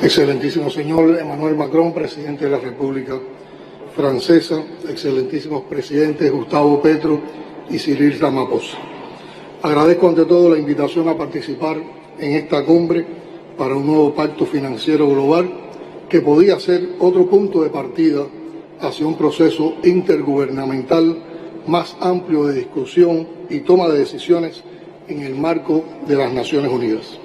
Excelentísimo señor Emmanuel Macron, presidente de la República Francesa, excelentísimos presidentes Gustavo Petro y Cyril Ramaphosa. Agradezco ante todo la invitación a participar en esta cumbre para un nuevo pacto financiero global que podía ser otro punto de partida hacia un proceso intergubernamental más amplio de discusión y toma de decisiones en el marco de las Naciones Unidas.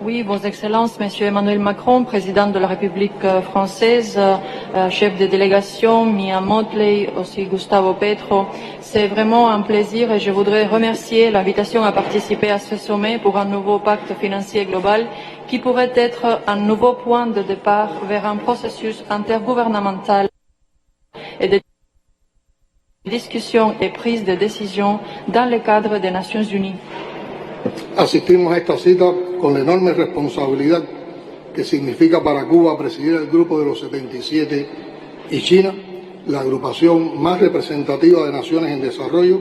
Oui, Vos Excellences, Monsieur Emmanuel Macron, président de la République française, chef de délégation, Mia Mottley, aussi Gustavo Petro, c'est vraiment un plaisir et je voudrais remercier l'invitation à participer à ce sommet pour un nouveau pacte financier global qui pourrait être un nouveau point de départ vers un processus intergouvernemental et de discussion et prise de décision dans le cadre des Nations Unies. Asistimos a esta cita con la enorme responsabilidad que significa para Cuba presidir el Grupo de los 77 y China, la agrupación más representativa de naciones en desarrollo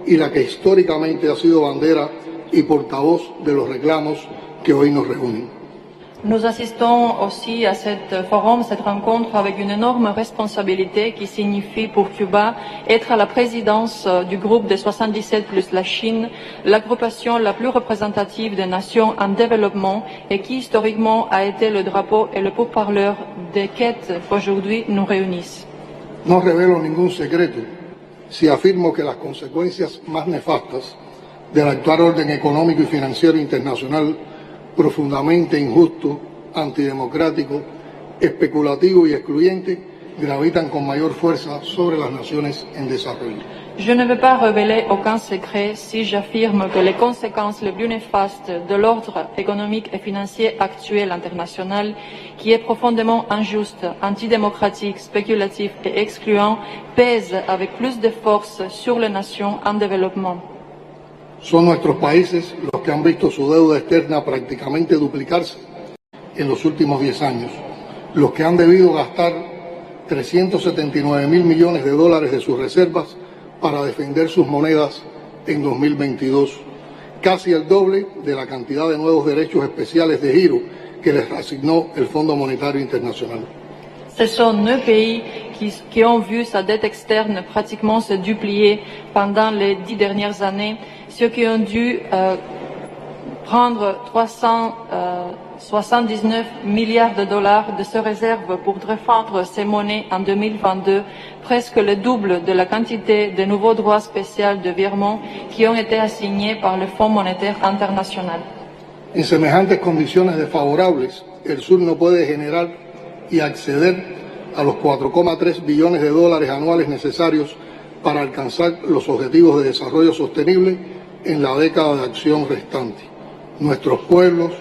y la que históricamente ha sido bandera y portavoz de los reclamos que hoy nos reúnen. Nous assistons aussi à cette forum, cette rencontre avec une énorme responsabilité qui signifie pour Cuba être à la présidence du groupe des 77 plus la Chine, l'agrupation la plus représentative des nations en développement et qui historiquement a été le drapeau et le pourparleur des quêtes qu'aujourd'hui nous réunissent. No revelo ningún secreto si afirmo que las consecuencias más nefastas del actual orden económico y financiero internacional profundamente injusto, antidemocrático, especulativo y excluyente, gravitan con mayor fuerza sobre las naciones en desarrollo. Je ne veux pas révéler aucun secret si j'affirme que les conséquences les plus néfastes de l'ordre économique et financier actuel international, qui est profondément injuste, antidémocratique, spéculatif et excluant, pèsent avec plus de force sur les nations en développement. Son nuestros países los que han visto su deuda externa prácticamente duplicarse en los últimos 10 años, los que han debido gastar 379.000 millones de dólares de sus reservas para defender sus monedas en 2022, casi el doble de la cantidad de nuevos derechos especiales de giro que les asignó el Fonds monétaire international. Ce sont 9 pays qui ont vu sa dette externe pratiquement se duplier pendant les 10 dernières années, ceux qui ont dû prendre 379 milliards de dollars de ces réserves pour défendre ces monnaies en 2022, presque le double de la quantité de nouveaux droits spéciaux de virement qui ont été assignés par le Fonds monétaire international. En semejantes condiciones desfavorables, el sur no puede generar y acceder a los 4,3 billones de dólares anuales necesarios para alcanzar los objetivos de desarrollo sostenible en la década de acción restante. Nuestros pueblos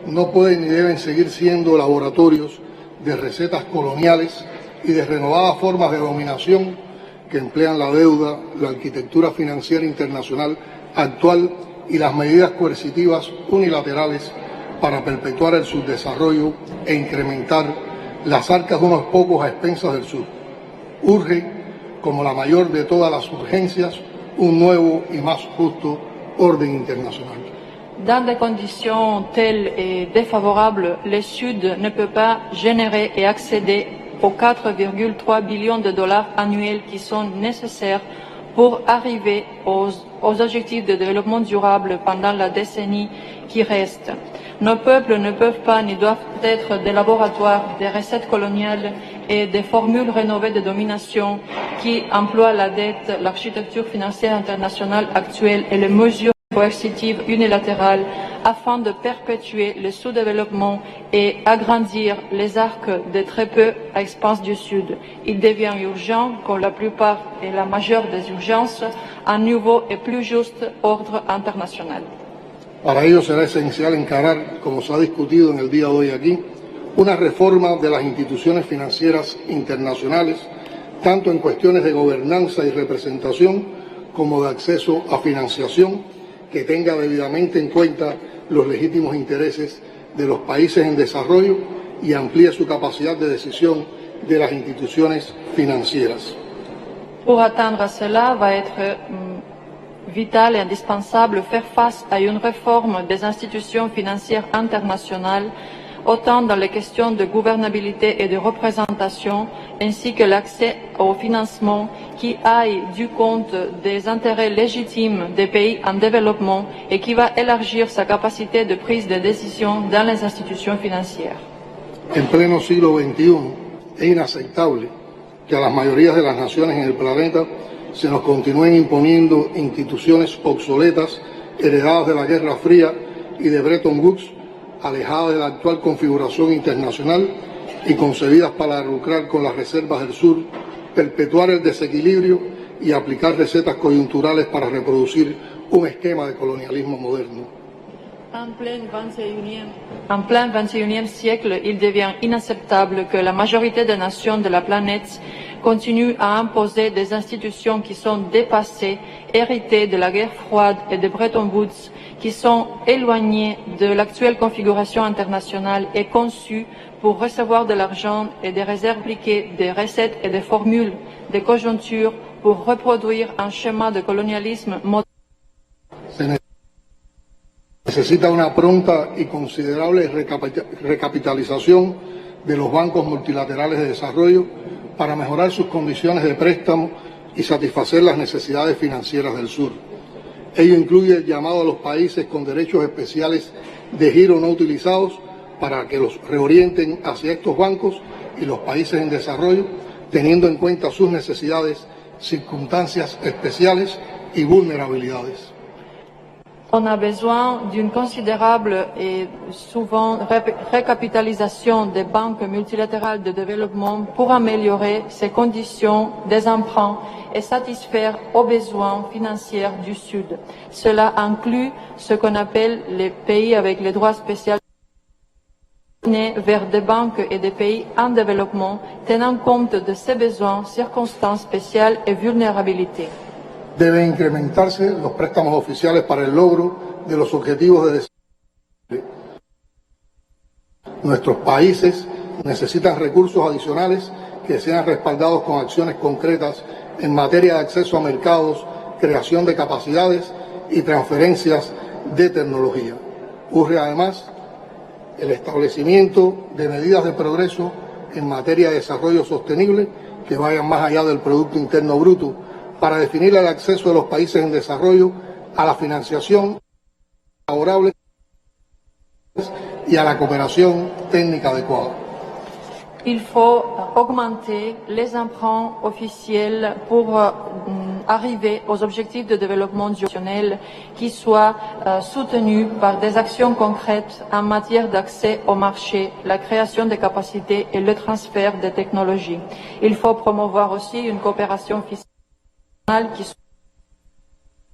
no pueden ni deben seguir siendo laboratorios de recetas coloniales y de renovadas formas de dominación que emplean la deuda, la arquitectura financiera internacional actual y las medidas coercitivas unilaterales para perpetuar el subdesarrollo e incrementar las arcas de unos pocos a expensas del sur. Urge, como la mayor de todas las urgencias, un nuevo y más justo orden international. Dans des conditions telles et défavorables, le Sud ne peut pas générer et accéder aux 4,3 billions de dollars annuels qui sont nécessaires pour arriver aux objectifs de développement durable pendant la décennie qui reste. Nos peuples ne peuvent pas ni doivent être des laboratoires des recettes coloniales et des formules rénovées de domination qui emploient la dette, l'architecture financière internationale actuelle et les mesures coercitives unilatérales afin de perpétuer le sous-développement et agrandir les arcs de très peu à expanse du Sud. Il devient urgent, comme la plupart et la majeure des urgences, un nouveau et plus juste ordre international. Para ello será esencial encarar, como se ha discutido en el día de hoy aquí, una reforma de las instituciones financieras internacionales, tanto en cuestiones de gobernanza y representación como de acceso a financiación, que tenga debidamente en cuenta los legítimos intereses de los países en desarrollo y amplíe su capacidad de decisión de las instituciones financieras. Pour atteindre cela, va être vital et indispensable faire face à une réforme des institutions financières internationales autant dans les questions de gouvernabilité et de représentation, ainsi que l'accès au financement qui aille du compte des intérêts légitimes des pays en développement et qui va élargir sa capacité de prise de décision dans les institutions financières. En pleno siglo XXI es inaceptable que a las mayorías de las naciones en el planeta se nos continúen imponiendo instituciones obsoletas heredadas de la Guerra Fría y de Bretton Woods, alejadas de la actual configuración internacional y concebidas para lucrar con las reservas del sur, perpetuar el desequilibrio y aplicar recetas coyunturales para reproducir un esquema de colonialismo moderno. En plein 21e siècle, il devient inacceptable que la majorité des nations de la planète continuent à imposer des institutions qui sont dépassées, héritées de la guerre froide et de Bretton Woods, qui sont éloignées de l'actuelle configuration internationale et conçues pour recevoir de l'argent et des réserves appliquées, des recettes et des formules de conjoncture pour reproduire un schéma de colonialisme moderne. Necesita una pronta y considerable recapitalización de los bancos multilaterales de desarrollo para mejorar sus condiciones de préstamo y satisfacer las necesidades financieras del sur. Ello incluye el llamado a los países con derechos especiales de giro no utilizados para que los reorienten hacia estos bancos y los países en desarrollo, teniendo en cuenta sus necesidades, circunstancias especiales y vulnerabilidades. On a besoin d'une considérable et souvent recapitalisation des banques multilatérales de développement pour améliorer ces conditions des emprunts et satisfaire aux besoins financiers du Sud. Cela inclut ce qu'on appelle les pays avec les droits spéciaux vers des banques et des pays en développement, tenant compte de ces besoins, circonstances spéciales et vulnérabilités. Deben incrementarse los préstamos oficiales para el logro de los objetivos de desarrollo. Nuestros países necesitan recursos adicionales que sean respaldados con acciones concretas en materia de acceso a mercados, creación de capacidades y transferencias de tecnología. Urge además el establecimiento de medidas de progreso en materia de desarrollo sostenible que vayan más allá del Producto Interno Bruto, para definir el acceso de los países en desarrollo a la financiación favorable y a la cooperación técnica adecuada. Il faut augmenter les emprunts officiels pour arriver aux objectifs de développement durable qui soient soutenus par des actions concrètes en matière d'accès au marché, la création de capacités et le transfert de technologies. Il faut promouvoir aussi une coopération fiscale qui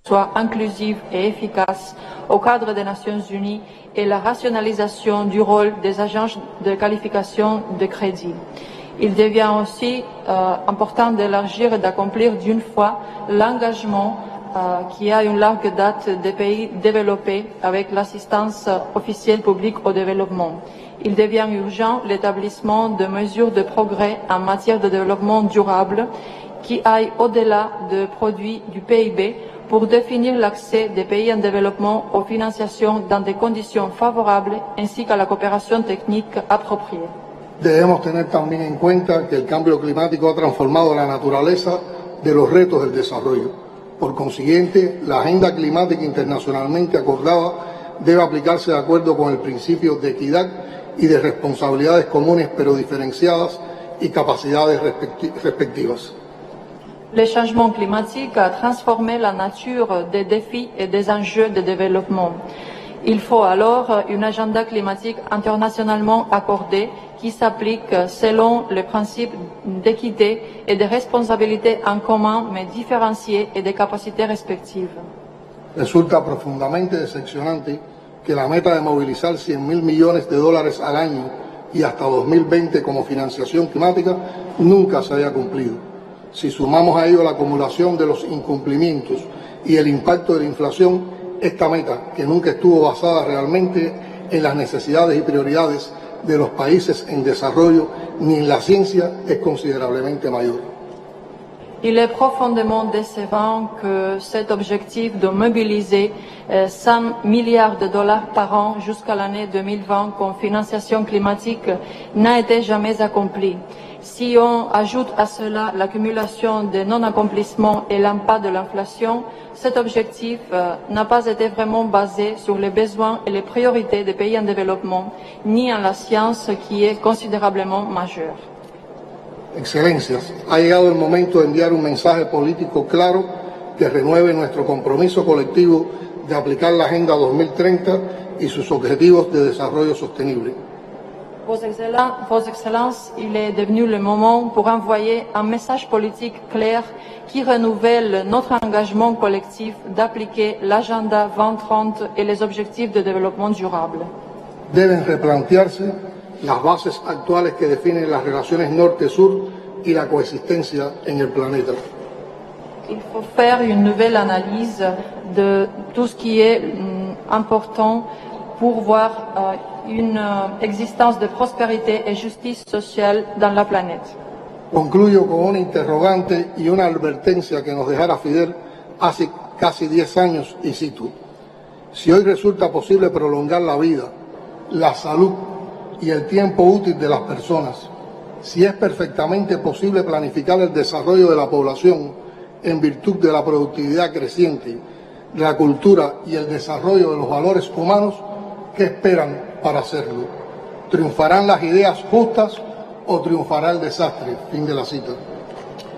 soit inclusive et efficace au cadre des Nations Unies et la rationalisation du rôle des agences de qualification de crédit. Il devient aussi important d'élargir et d'accomplir d'une fois l'engagement qui a une large date des pays développés avec l'assistance officielle publique au développement. Il devient urgent l'établissement de mesures de progrès en matière de développement durable qui aille au-delà de produits du PIB pour définir l'accès des pays en développement aux financiations dans des conditions favorables ainsi qu'à la coopération technique appropriée. Debemos tener también en cuenta que el cambio climático ha transformado la naturaleza de los retos del desarrollo. Por consiguiente, la agenda climática internacionalmente acordada debe aplicarse de acuerdo con el principio de equidad y de responsabilidades comunes pero diferenciadas y capacidades respectivas. Le changement climatique a transformé la nature des défis et des enjeux de développement. Il faut alors un agenda climatique internationalement accordé qui s'applique selon les principes d'équité et de responsabilité en commun mais différenciés et de capacités respectives. Resulta profundamente decepcionante que la meta de movilizar 100.000 millones de dólares al año y hasta 2020 como financiación climática nunca se haya cumplido. Si sumamos a ello la acumulación de los incumplimientos y el impacto de la inflación, esta meta, que nunca estuvo basada realmente en las necesidades y prioridades de los países en desarrollo ni en la ciencia, es considerablemente mayor. Il est profondément décevant que cet objectif de mobiliser 100 milliards de dollars par an jusqu'à l'année 2020 comme financiation climatique n'a été jamais accompli. Si on ajoute à cela l'accumulation des non-accomplissements et l'impact de l'inflation, cet objectif n'a pas été vraiment basé sur les besoins et les priorités des pays en développement, ni en la science qui est considérablement majeure. Excelencias, ha llegado el momento de enviar un mensaje político claro que renueve nuestro compromiso colectivo de aplicar la Agenda 2030 y sus objetivos de desarrollo sostenible. Vos Excellences, il est devenu le moment pour envoyer un message politique clair qui renouvelle notre engagement collectif d'appliquer l'Agenda 2030 et les objectifs de développement durable. Deben replantearse las bases actuales que definen las relaciones norte-sur y la coexistencia en el planeta. Il faut faire une nouvelle analyse de tout ce qui est important pour voir une existence de prospérité et justice sociale dans la planète. Concluyo con una interrogante y una advertencia que nos dejara Fidel hace casi 10 años, y cito: si hoy resulta posible prolongar la vida, la salud y el tiempo útil de las personas, si es perfectamente posible planificar el desarrollo de la población en virtud de la productividad creciente, la cultura y el desarrollo de los valores humanos, ¿qué esperan para hacerlo? ¿Triunfarán las ideas justas o triunfará el desastre? Fin de la cita.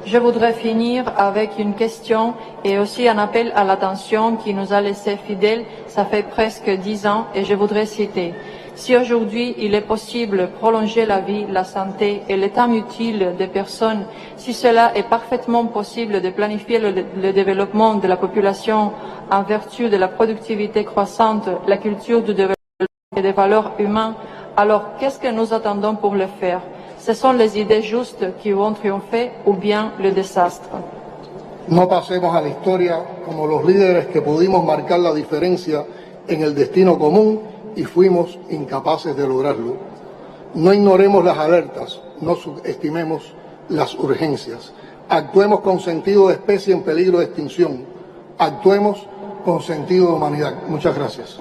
Je voudrais finir avec une question et aussi un appel à l'attention qui nous a laissé Fidel, ça fait presque 10 ans, et je voudrais citer: si aujourd'hui il est possible de prolonger la vie, la santé et le temps utile des personnes, si cela est parfaitement possible de planifier le développement de la population en vertu de la productivité croissante, la culture du développement et des valeurs humaines, alors qu'est-ce que nous attendons pour le faire? Ce sont les idées justes qui vont triompher ou bien le désastre? No pasemos a la historia como los líderes que pudimos marcar la diferencia en el destino común y fuimos incapaces de lograrlo. No ignoremos las alertas, no subestimemos las urgencias. Actuemos con sentido de especie en peligro de extinción. Actuemos con sentido de humanidad. Muchas gracias.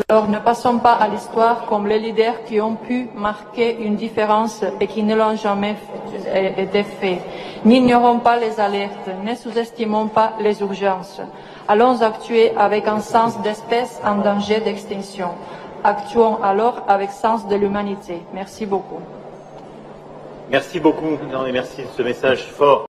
Alors ne passons pas à l'histoire comme les leaders qui ont pu marquer une différence et qui ne l'ont jamais été fait. N'ignorons pas les alertes, ne sous-estimons pas les urgences. Allons actuer avec un sens d'espèce en danger d'extinction. Actuons alors avec sens de l'humanité. Merci beaucoup. Merci beaucoup, et merci de ce message fort.